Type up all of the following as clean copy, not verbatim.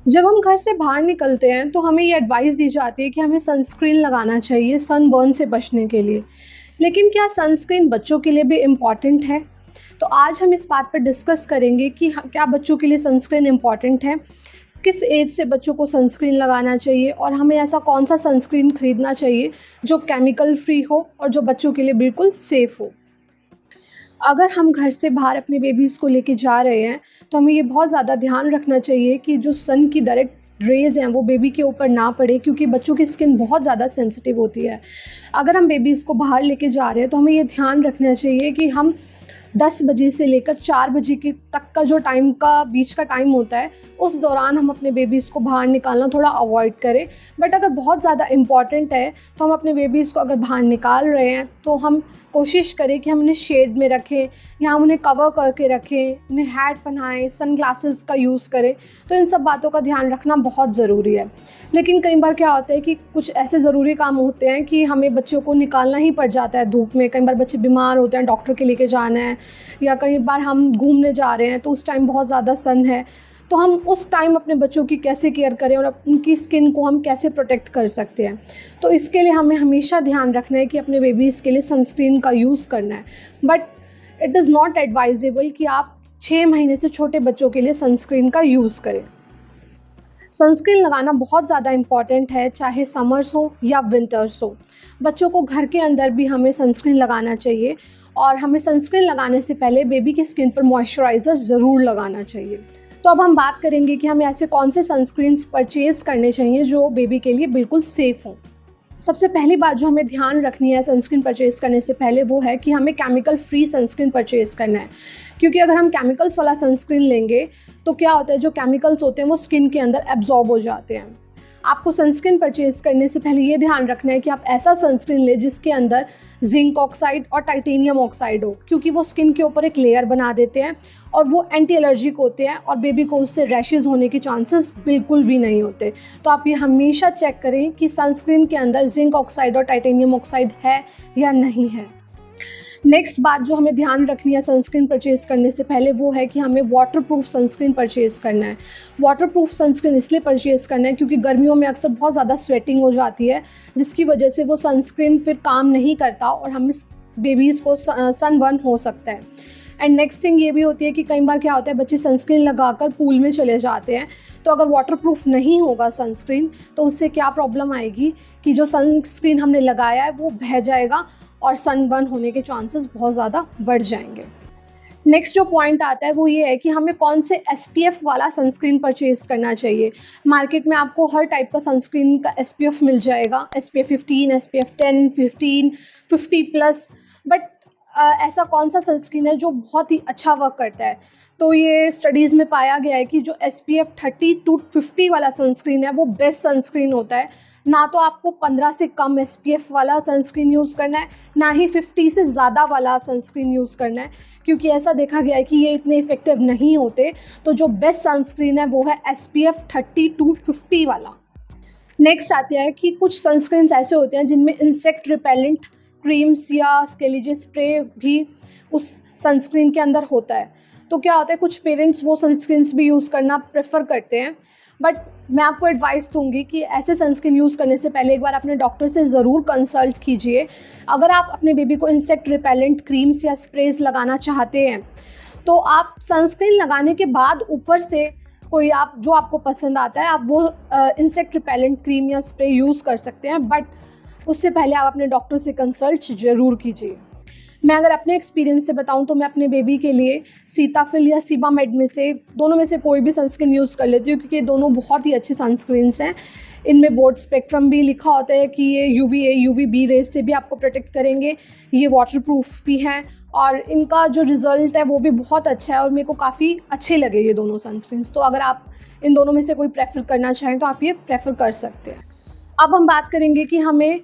जब हम घर से बाहर निकलते हैं तो हमें ये एडवाइस दी जाती है कि हमें सनस्क्रीन लगाना चाहिए सनबर्न से बचने के लिए। लेकिन क्या सनस्क्रीन बच्चों के लिए भी इम्पॉर्टेंट है? तो आज हम इस बात पर डिस्कस करेंगे कि क्या बच्चों के लिए सनस्क्रीन इम्पॉर्टेंट है, किस एज से बच्चों को सनस्क्रीन लगाना चाहिए और हमें ऐसा कौन सा सनस्क्रीन खरीदना चाहिए जो केमिकल फ्री हो और जो बच्चों के लिए बिल्कुल सेफ़ हो। अगर हम घर से बाहर अपने बेबीज़ को लेके जा रहे हैं तो हमें ये बहुत ज़्यादा ध्यान रखना चाहिए कि जो सन की डायरेक्ट रेज़ हैं वो बेबी के ऊपर ना पड़े, क्योंकि बच्चों की स्किन बहुत ज़्यादा सेंसिटिव होती है। अगर हम बेबीज़ को बाहर लेके जा रहे हैं तो हमें ये ध्यान रखना चाहिए कि हम 10 बजे से लेकर 4 बजे के तक का जो टाइम का बीच का टाइम होता है, उस दौरान हम अपने बेबीज़ को बाहर निकालना थोड़ा अवॉइड करें। बट अगर बहुत ज़्यादा इम्पॉर्टेंट है तो हम अपने बेबीज़ को अगर बाहर निकाल रहे हैं तो हम कोशिश करें कि हम उन्हें शेड में रखें या हम उन्हें कवर करके रखें, उन्हें हैट पहनाएं, सन ग्लासेस का यूज़ करें। तो इन सब बातों का ध्यान रखना बहुत ज़रूरी है। लेकिन कई बार क्या होता है कि कुछ ऐसे ज़रूरी काम होते हैं कि हमें बच्चों को निकालना ही पड़ जाता है धूप में। कई बार बच्चे बीमार होते हैं, डॉक्टर के लेके जाना है, या कई बार हम घूमने जा रहे हैं तो उस टाइम बहुत ज़्यादा सन है। तो हम उस टाइम अपने बच्चों की कैसे केयर करें और उनकी स्किन को हम कैसे प्रोटेक्ट कर सकते हैं। तो इसके लिए हमें हमेशा ध्यान रखना है कि अपने बेबीज़ के लिए सनस्क्रीन का यूज़ करना है। But it is not advisable कि आप 6 महीने से छोटे बच्चों के लिए सनस्क्रीन का यूज़ करें। सनस्क्रीन लगाना बहुत ज़्यादा इम्पॉर्टेंट है, चाहे समर्स हो या विंटर्स हो। बच्चों को घर के अंदर भी हमें सनस्क्रीन लगाना चाहिए और हमें सनस्क्रीन लगाने से पहले बेबी की स्किन पर मॉइस्चराइज़र ज़रूर लगाना चाहिए। तो अब हम बात करेंगे कि हमें ऐसे कौन से सनस्क्रीन्स परचेज़ करने चाहिए जो बेबी के लिए बिल्कुल सेफ़ हों। सबसे पहली बात जो हमें ध्यान रखनी है सनस्क्रीन परचेज़ करने से पहले, वो है कि हमें केमिकल फ्री सनस्क्रीन परचेज़ करना है। क्योंकि अगर हम केमिकल्स वाला सनस्क्रीन लेंगे तो क्या होता है, जो केमिकल्स होते हैं वो स्किन के अंदर एब्जॉर्ब हो जाते हैं। आपको सनस्क्रीन परचेज़ करने से पहले ये ध्यान रखना है कि आप ऐसा सनस्क्रीन लें जिसके अंदर जिंक ऑक्साइड और टाइटेनियम ऑक्साइड हो, क्योंकि वो स्किन के ऊपर एक लेयर बना देते हैं और वो एंटी एलर्जिक होते हैं और बेबी को उससे रैशेज़ होने के चांसेस बिल्कुल भी नहीं होते। तो आप ये हमेशा चेक करें कि सनस्क्रीन के अंदर जिंक ऑक्साइड और टाइटेनियम ऑक्साइड है या नहीं है। नेक्स्ट बात जो हमें ध्यान रखनी है सनस्क्रीन परचेज़ करने से पहले, वो है कि हमें वाटरप्रूफ सनस्क्रीन परचेज़ करना है। वाटरप्रूफ सनस्क्रीन इसलिए परचेज़ करना है क्योंकि गर्मियों में अक्सर बहुत ज़्यादा स्वेटिंग हो जाती है, जिसकी वजह से वो सनस्क्रीन फिर काम नहीं करता और हमें बेबीज़ को सनबर्न हो सकता है। एंड नेक्स्ट थिंग ये भी होती है कि कई बार क्या होता है, बच्चे सनस्क्रीन लगाकर पूल में चले जाते हैं। तो अगर वाटरप्रूफ नहीं होगा सनस्क्रीन तो उससे क्या प्रॉब्लम आएगी कि जो सनस्क्रीन हमने लगाया है वो बह जाएगा और सनबर्न होने के चांसेस बहुत ज़्यादा बढ़ जाएंगे। नेक्स्ट जो पॉइंट आता है वो ये है कि हमें कौन से SPF वाला सनस्क्रीन परचेज़ करना चाहिए। मार्केट में आपको हर टाइप का सनस्क्रीन का SPF मिल जाएगा, SPF 15, SPF 10, 15, 50+। बट ऐसा कौन सा सनस्क्रीन है जो बहुत ही अच्छा वर्क करता है? तो ये स्टडीज़ में पाया गया है कि जो SPF 30 to 50 वाला सनस्क्रीन है वो बेस्ट सनस्क्रीन होता है। ना तो आपको 15 से कम SPF वाला सनस्क्रीन यूज़ करना है, ना ही 50 से ज़्यादा वाला सनस्क्रीन यूज़ करना है, क्योंकि ऐसा देखा गया है कि ये इतने इफ़ेक्टिव नहीं होते। तो जो बेस्ट सनस्क्रीन है वो है SPF 30 to 50 वाला। नेक्स्ट आता है कि कुछ सनस्क्रीन्स ऐसे होते हैं जिनमें इंसेक्ट रिपेलेंट क्रीम्स या स्केलिजे स्प्रे भी उस सनस्क्रीन के अंदर होता है। तो क्या होता है, कुछ पेरेंट्स वो सनस्क्रीन्स भी यूज़ करना प्रेफर करते हैं। बट मैं आपको एडवाइस दूंगी कि ऐसे सनस्क्रीन यूज़ करने से पहले एक बार अपने डॉक्टर से ज़रूर कंसल्ट कीजिए। अगर आप अपने बेबी को इंसेक्ट रिपेलेंट क्रीम्स या स्प्रेज लगाना चाहते हैं तो आप सनस्क्रीन लगाने के बाद ऊपर से कोई आप जो आपको पसंद आता है आप वो इंसेक्ट रिपेलेंट क्रीम या स्प्रे यूज़ कर सकते हैं। बट उससे पहले आप अपने डॉक्टर से कंसल्ट ज़रूर कीजिए। मैं अगर अपने एक्सपीरियंस से बताऊं तो मैं अपने बेबी के लिए सीताफिल या सीबामेड में से दोनों में से कोई भी सनस्क्रीन यूज़ कर लेती हूँ, क्योंकि ये दोनों बहुत ही अच्छे सनस्क्रीन्स हैं। इनमें बोर्ड स्पेक्ट्रम भी लिखा होता है कि ये UVA UVB रेज से भी आपको प्रोटेक्ट करेंगे, ये वाटरप्रूफ भी हैं और इनका जो रिज़ल्ट है वो भी बहुत अच्छा है और मेरे को काफ़ी अच्छे लगे ये दोनों सनस्क्रीन्स। तो अगर आप इन दोनों में से कोई प्रेफर करना चाहें तो आप ये प्रेफर कर सकते हैं। अब हम बात करेंगे कि हमें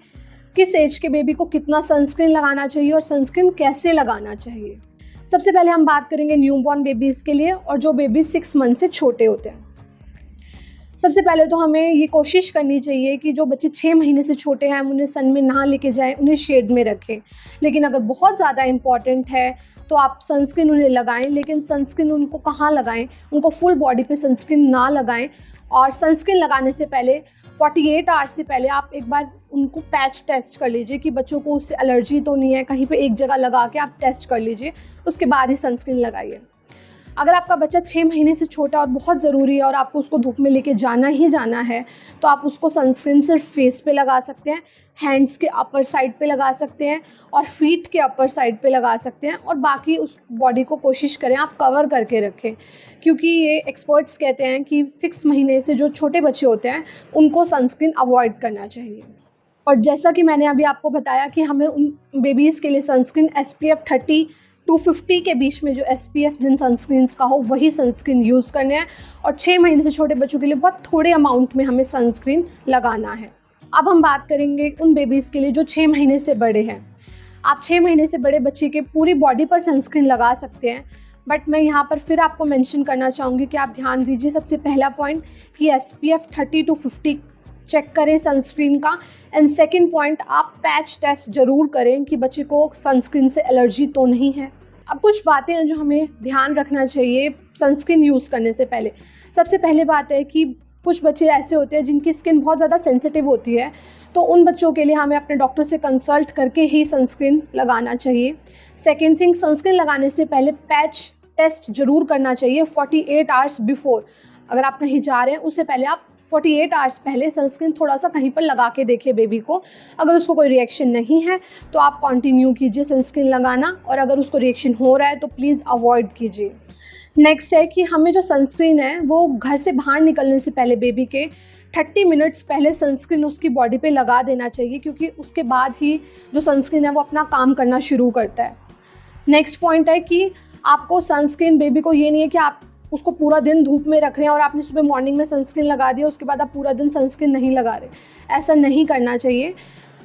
किस एज के बेबी को कितना सनस्क्रीन लगाना चाहिए और सनस्क्रीन कैसे लगाना चाहिए। सबसे पहले हम बात करेंगे न्यूबॉर्न बेबीज़ के लिए और जो बेबी 6 मंथ से छोटे होते हैं। सबसे पहले तो हमें ये कोशिश करनी चाहिए कि जो बच्चे 6 महीने से छोटे हैं हम उन्हें सन में ना लेके जाएं, उन्हें शेड में रखें। लेकिन अगर बहुत ज़्यादा इम्पॉर्टेंट है तो आप सनस्क्रीन उन्हें लगाएं, लेकिन सनस्क्रीन उनको कहाँ लगाएं, उनको फुल बॉडी पे सनस्क्रीन ना लगाएं, और सनस्क्रीन लगाने से पहले 48 आवर्स से पहले आप एक बार उनको पैच टेस्ट कर लीजिए कि बच्चों को उससे एलर्जी तो नहीं है, कहीं पे एक जगह लगा के आप टेस्ट कर लीजिए, उसके बाद ही सनस्क्रीन लगाइए। अगर आपका बच्चा 6 महीने से छोटा और बहुत ज़रूरी है और आपको उसको धूप में लेके जाना ही जाना है, तो आप उसको सनस्क्रीन सिर्फ फेस पे लगा सकते हैं, हैंड्स के अपर साइड पे लगा सकते हैं और फीट के अपर साइड पे लगा सकते हैं, और बाकी उस बॉडी को कोशिश करें आप कवर करके रखें, क्योंकि ये एक्सपर्ट्स कहते हैं कि 6 महीने से जो छोटे बच्चे होते हैं उनको सनस्क्रीन अवॉइड करना चाहिए। और जैसा कि मैंने अभी आपको बताया कि हमें उन बेबीज़ के लिए सनस्क्रीन SPF 30 to 50 के बीच में जो SPF जिन सनस्क्रीन्स का हो वही सनस्क्रीन यूज़ करने हैं, और 6 महीने से छोटे बच्चों के लिए बहुत थोड़े अमाउंट में हमें सनस्क्रीन लगाना है। अब हम बात करेंगे उन बेबीज़ के लिए जो 6 महीने से बड़े हैं। आप 6 महीने से बड़े बच्चे के पूरी बॉडी पर सनस्क्रीन लगा सकते हैं, बट मैं यहाँ पर फिर आपको मेंशन करना चाहूँगी कि आप ध्यान दीजिए सबसे पहला पॉइंट कि SPF 30 to 50 चेक करें सनस्क्रीन का, एंड सेकंड पॉइंट आप पैच टेस्ट ज़रूर करें कि बच्चे को सनस्क्रीन से एलर्जी तो नहीं है। अब कुछ बातें हैं जो हमें ध्यान रखना चाहिए सनस्क्रीन यूज़ करने से पहले। सबसे पहले बात है कि कुछ बच्चे ऐसे होते हैं जिनकी स्किन बहुत ज़्यादा सेंसिटिव होती है, तो उन बच्चों के लिए हमें अपने डॉक्टर से कंसल्ट करके ही सनस्क्रीन लगाना चाहिए। सेकेंड थिंग, सनस्क्रीन लगाने से पहले पैच टेस्ट ज़रूर करना चाहिए 48 आवर्स बिफोर। अगर आप कहीं जा रहे हैं उससे पहले आप 48 आवर्स पहले सनस्क्रीन थोड़ा सा कहीं पर लगा के देखिए बेबी को। अगर उसको कोई रिएक्शन नहीं है तो आप कंटिन्यू कीजिए सनस्क्रीन लगाना, और अगर उसको रिएक्शन हो रहा है तो प्लीज़ अवॉइड कीजिए। नेक्स्ट है कि हमें जो सनस्क्रीन है वो घर से बाहर निकलने से पहले बेबी के 30 मिनट्स पहले सनस्क्रीन उसकी बॉडी पे लगा देना चाहिए, क्योंकि उसके बाद ही जो सनस्क्रीन है वो अपना काम करना शुरू करता है। नेक्स्ट पॉइंट है कि आपको सनस्क्रीन बेबी को, ये नहीं है कि आप उसको पूरा दिन धूप में रख रहे हैं और आपने सुबह मॉर्निंग में सनस्क्रीन लगा दिया उसके बाद आप पूरा दिन सनस्क्रीन नहीं लगा रहे, ऐसा नहीं करना चाहिए।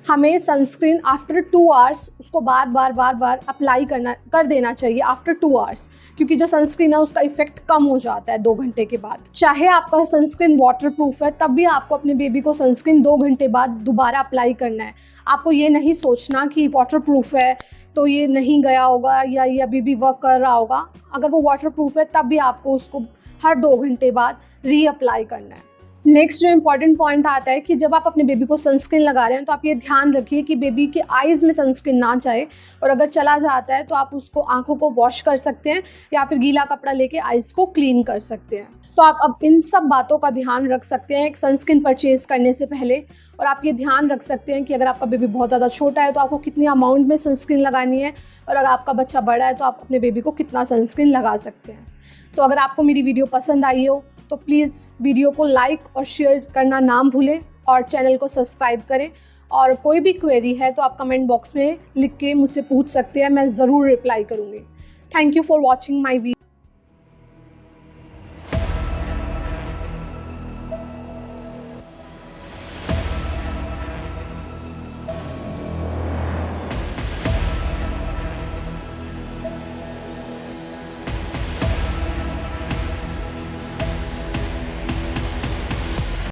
हमें सनस्क्रीन आफ्टर 2 आवर्स उसको बार बार अप्लाई कर देना चाहिए आफ्टर 2 आवर्स, क्योंकि जो सनस्क्रीन है उसका इफेक्ट कम हो जाता है 2 घंटे के बाद। चाहे आपका सनस्क्रीन वाटर प्रूफ है तब भी आपको अपने बेबी को सनस्क्रीन 2 घंटे बाद दोबारा अप्लाई करना है। आपको ये नहीं सोचना कि वाटर प्रूफ है तो ये नहीं गया होगा या ये अभी भी वर्क कर रहा होगा। अगर वो वाटर प्रूफ है तब भी आपको उसको हर 2 घंटे बाद रीअप्लाई करना है। नेक्स्ट जो इम्पॉर्टेंट पॉइंट आता है कि जब आप अपने बेबी को सनस्क्रीन लगा रहे हैं तो आप ये ध्यान रखिए कि बेबी के आइज़ में सनस्क्रीन ना जाए, और अगर चला जाता है तो आप उसको आंखों को वॉश कर सकते हैं या फिर गीला कपड़ा लेके आइज़ को क्लीन कर सकते हैं। तो आप अब इन सब बातों का ध्यान रख सकते हैं एक सनस्क्रीन परचेज़ करने से पहले, और आप ये ध्यान रख सकते हैं कि अगर आपका बेबी बहुत ज़्यादा छोटा है तो आपको कितनी अमाउंट में सनस्क्रीन लगानी है, और अगर आपका बच्चा बड़ा है तो आप अपने बेबी को कितना सनस्क्रीन लगा सकते हैं। तो अगर आपको मेरी वीडियो पसंद आई हो तो प्लीज़ वीडियो को लाइक और शेयर करना ना भूलें, और चैनल को सब्सक्राइब करें। और कोई भी क्वेरी है तो आप कमेंट बॉक्स में लिख के मुझसे पूछ सकते हैं, मैं ज़रूर रिप्लाई करूँगी। Thank you for watching my video.